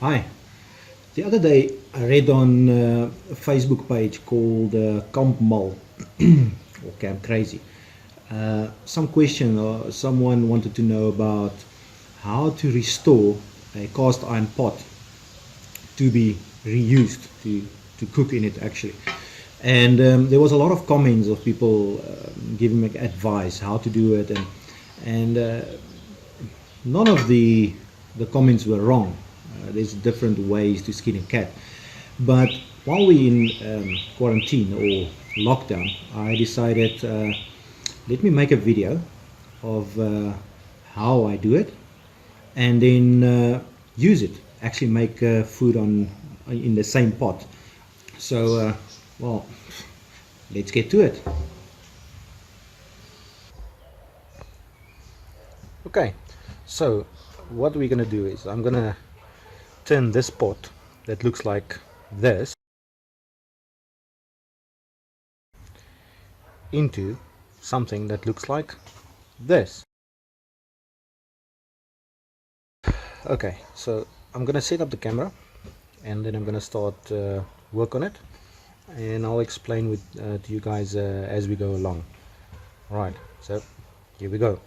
Hi. The other day I read on a Facebook page called Camp Mal or Camp Crazy. Some question or someone wanted to know about how to restore a cast iron pot to be reused to cook in it actually. And there was a lot of comments of people giving me advice how to do it, and none of the comments were wrong. There's different ways to skin a cat, but while we in quarantine or lockdown, I decided let me make a video of how I do it, and then use it. Actually, make food on in the same pot. So, well, let's get to it. Okay, so what we're gonna do is I'm gonna turn this pot that looks like this into something that looks like this. Okay, so I'm gonna set up the camera and then I'm gonna start work on it, and I'll explain with to you guys as we go along. Right, so here we go.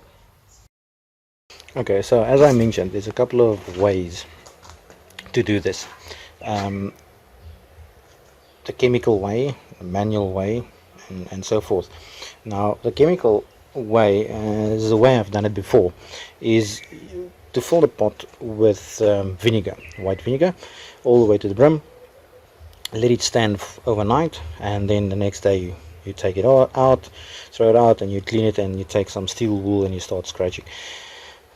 Okay, so as I mentioned, there's a couple of ways to do this. The chemical way, the manual way, and so forth. Now, the chemical way, is the way I've done it before, is to fill the pot with vinegar, white vinegar, all the way to the brim, let it stand overnight, and then the next day you take it out, throw it out, and you clean it, and you take some steel wool and you start scratching.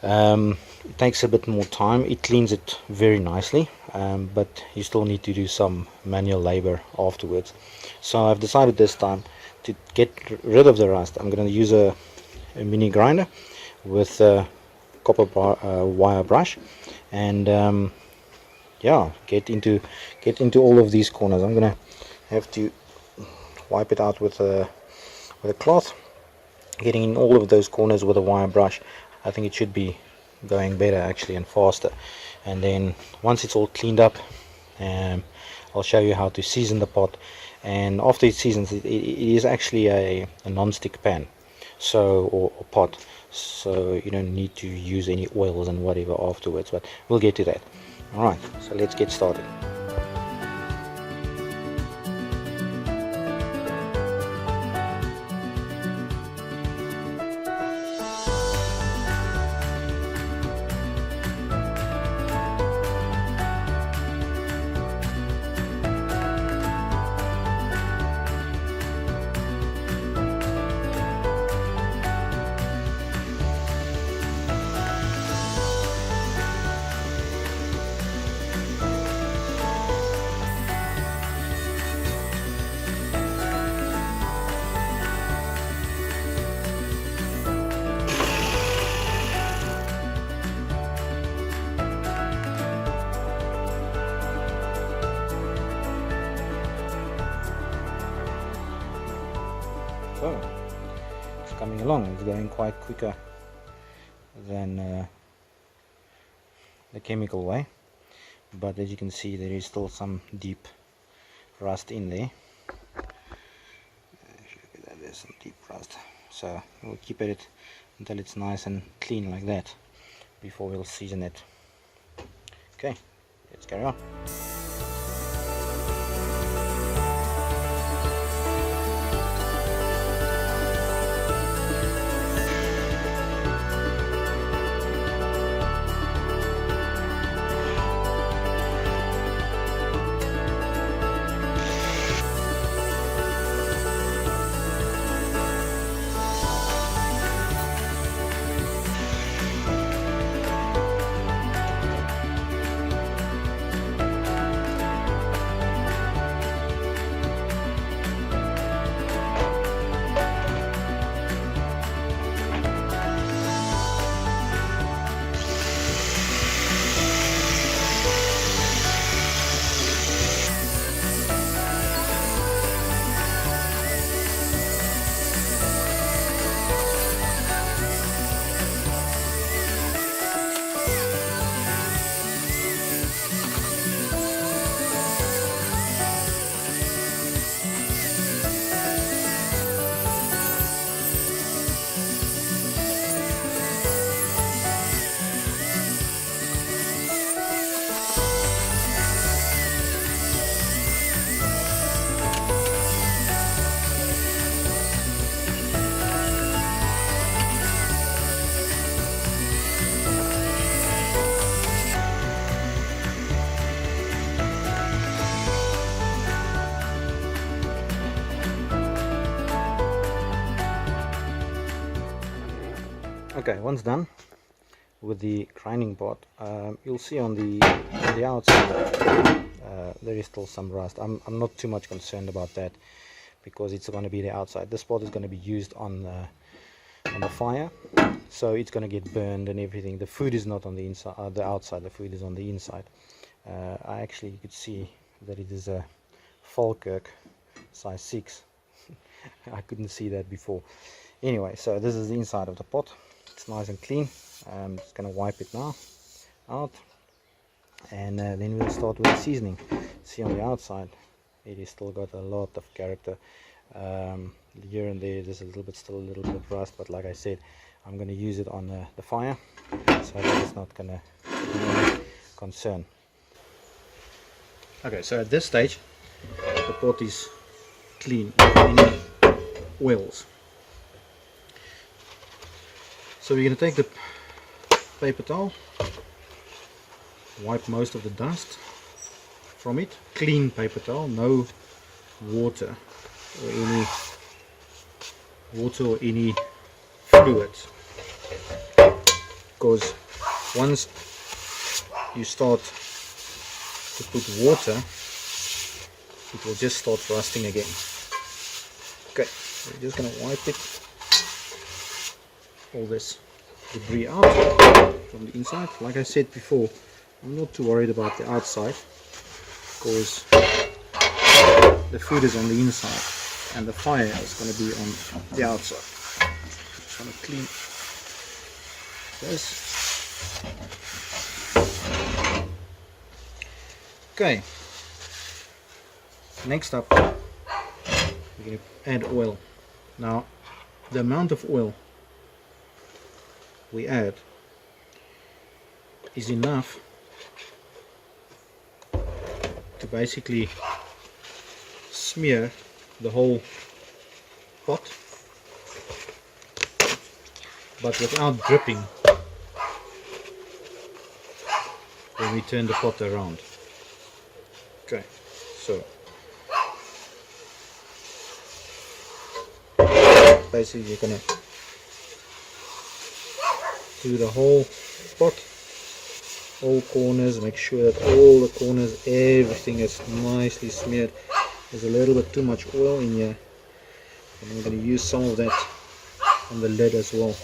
It takes a bit more time. It cleans it very nicely, but you still need to do some manual labor afterwards. So I've decided this time to get rid of the rust. I'm going to use a mini grinder with a copper wire brush, and yeah, get into all of these corners. I'm going to have to wipe it out with a cloth, getting in all of those corners with a wire brush. I think it should be going better actually and faster. And then once it's all cleaned up, I'll show you how to season the pot. And after it seasons, it is actually a non-stick pan, so or pot, so you don't need to use any oils and whatever afterwards, but we'll get to that. Alright, so let's get started. So it's coming along. It's going quite quicker than the chemical way, but as you can see, there is still some deep rust in there. There's some deep rust, so we'll keep it until it's nice and clean like that before we'll season it. Okay, let's carry on. Okay, once done with the grinding pot, you'll see on the outside there is still some rust. I'm not too much concerned about that because it's going to be the outside. This pot is going to be used on the fire, so it's going to get burned and everything. The food is not on the inside, the outside. The food is on the inside. I actually, you could see that it is a Falkirk size 6. I couldn't see that before. Anyway, so this is the inside of the pot. It's nice and clean. I'm just going to wipe it now out, and then we'll start with the seasoning. See, on the outside it is still got a lot of character. Here and there's still a little bit of rust, but like I said, I'm going to use it on the fire, so that it's not going to be any concern. Okay, so at this stage the pot is clean of any oils. So we're going to take the paper towel, wipe most of the dust from it. Clean paper towel, no water or any fluids, because once you start to put water, it will just start rusting again. Okay, so we're just going to wipe it, all this debris out from the inside. Like I said before, I'm not too worried about the outside because the food is on the inside and the fire is going to be on the outside. Just want to clean this. Okay, next up we're going to add oil. Now the amount of oil we add is enough to basically smear the whole pot, but without dripping when we turn the pot around. Okay, so basically you're gonna do the whole pot, all corners, make sure that all the corners, everything is nicely smeared. There's a little bit too much oil in here, and I'm going to use some of that on the lid as well.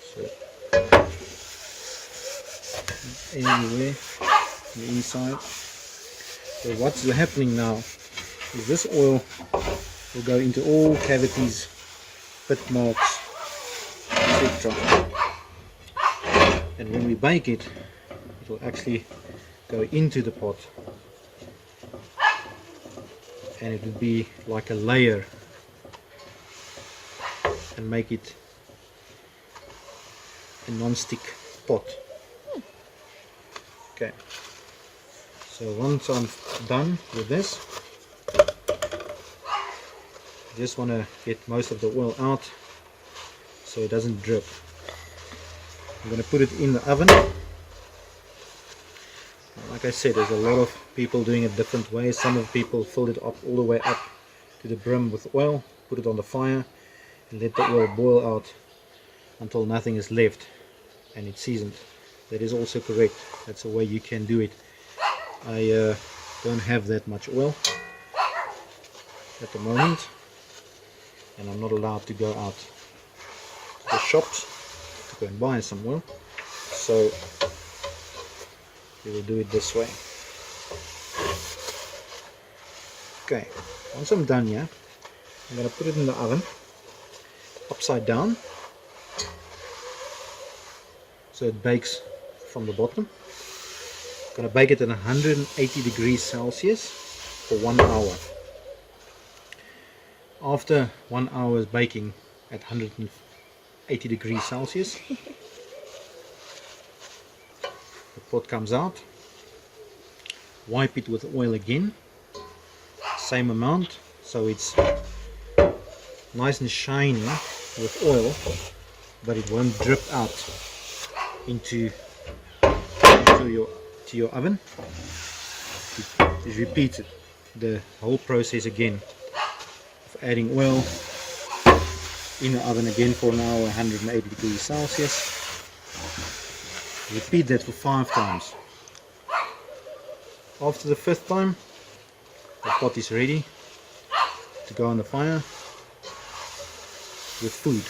So anyway, the inside. So what's happening now is this oil will go into all cavities, pit marks, etc. And when we bake it, it will actually go into the pot, and it will be like a layer and make it a non-stick pot. Okay, so once I'm done with this, just want to get most of the oil out so it doesn't drip. I'm going to put it in the oven. Like I said, there's a lot of people doing it different ways. Some of people fill it up all the way up to the brim with oil, put it on the fire and let the oil boil out until nothing is left and it's seasoned. That is also correct. That's a way you can do it. I don't have that much oil at the moment, and I'm not allowed to go out to the shops to go and buy some oil, so we will do it this way. Okay, once I'm done here, I'm going to put it in the oven upside down so it bakes from the bottom. I'm going to bake it at 180 degrees Celsius for 1 hour. After 1 hour's baking at 180 degrees Celsius, the pot comes out. Wipe it with oil again, same amount, so it's nice and shiny with oil, but it won't drip out into your to your oven. You repeat the whole process again of adding oil in the oven again for an hour, 180 degrees Celsius. Repeat that for 5 times. After the 5th time, the pot is ready to go on the fire with food,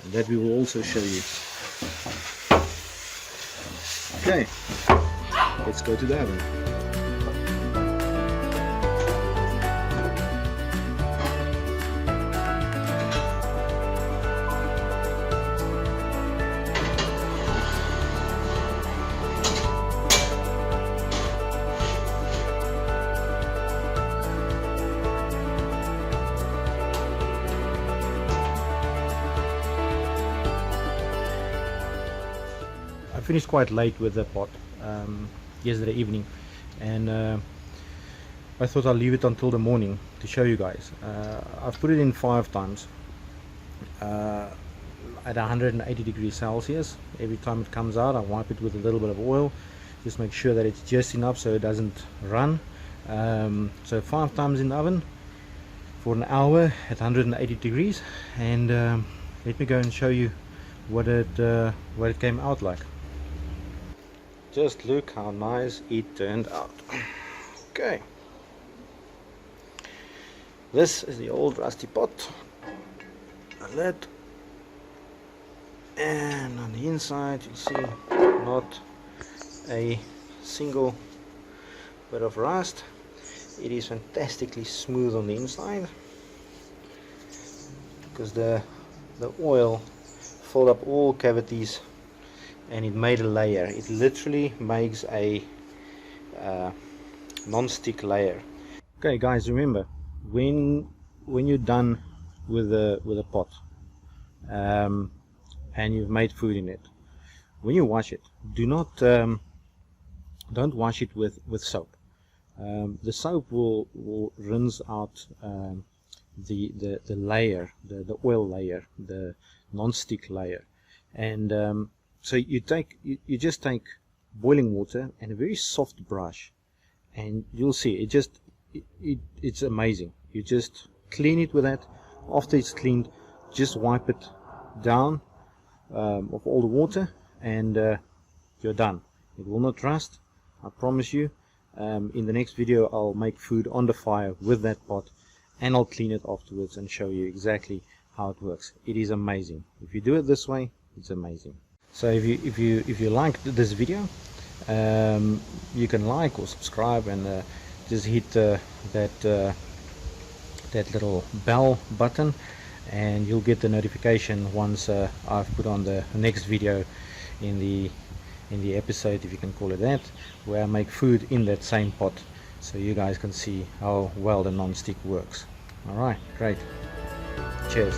and that we will also show you. Okay, let's go to the oven. I finished quite late with the pot yesterday evening, and I thought I'll leave it until the morning to show you guys. I've put it in 5 times at 180 degrees Celsius. Every time it comes out, I wipe it with a little bit of oil, just make sure that it's just enough so it doesn't run. So 5 times in the oven for an hour at 180 degrees, and let me go and show you what it came out like. Just look how nice it turned out. Okay, this is the old rusty pot, a lid, and on the inside you see not a single bit of rust. It is fantastically smooth on the inside because the oil filled up all cavities and it made a layer. It literally makes a non-stick layer. Okay guys, remember, when you're done with a pot and you've made food in it, when you wash it, don't wash it with soap. The soap will rinse out the layer, the oil layer, the non-stick layer, and so you just take boiling water and a very soft brush, and you'll see it's amazing. You just clean it with that. After it's cleaned, just wipe it down of all the water, and you're done. It will not rust, I promise you. In the next video I'll make food on the fire with that pot, and I'll clean it afterwards and show you exactly how it works. It is amazing. If you do it this way, it's amazing. So if you liked this video, you can like or subscribe, and just hit that little bell button, and you'll get the notification once I've put on the next video in the episode, if you can call it that, where I make food in that same pot, so you guys can see how well the non-stick works. Alright, great. Cheers.